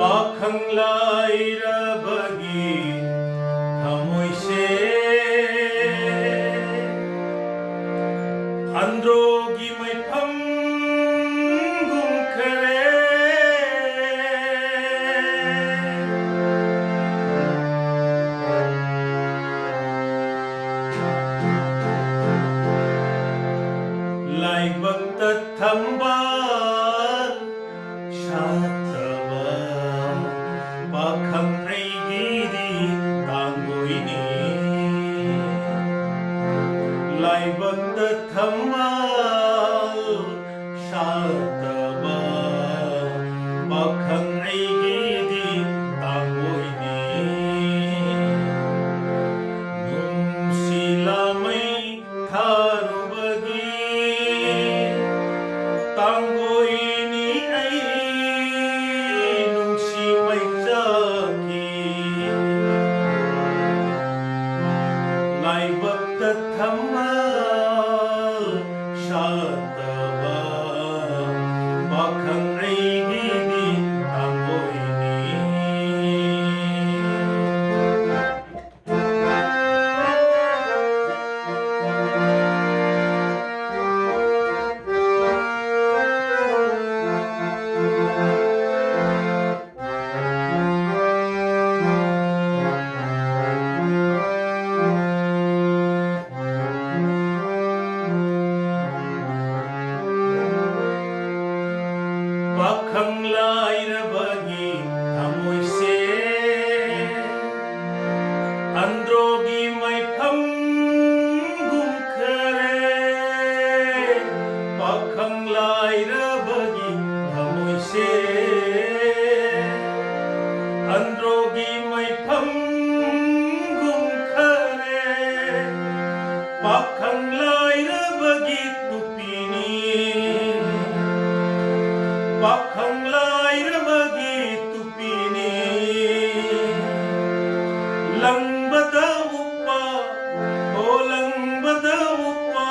पाखंलायरबगी थमोइसे अंद्रोगी मैफम गुमखरे लाइबक्त थंबा शातवा पाखं ऐगिरी तांगोइनी लाइबक्त थंबा शातवा पाखं ऐगिरी तांगोइनी नुंसिलामै थारुबगी तांगोइनी ऐ नुंसि मैजाकी लाइबक्त थंबा शातवा पाखं ऐगिरी तांगोइनी पाखंलायरबगी थमोइसे अंद्रोगी मैफम गुमखरे पाखंलायरबगी थमोइसे अंद्रोगी मैफम गुमखरे पाखंलायरबगी तुपिनी पाखंलायरबगी तुपिनी lambda उपा ओ lambda उपा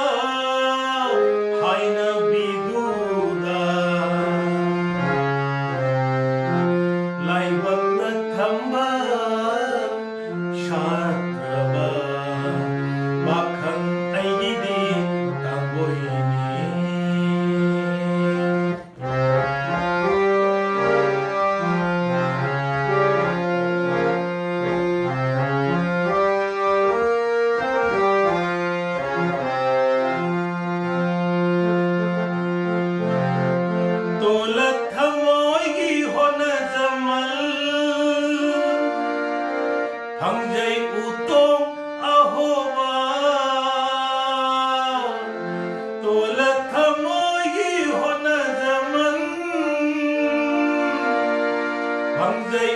हायना बिदुदा लाइबक्त थंबा शातवा पाखं ऐगिरी तांगोइनी तोलत थमोइगी होना जमल फंगजै उतों अहोवा तोलत थमोइगी होना जमल फंगजै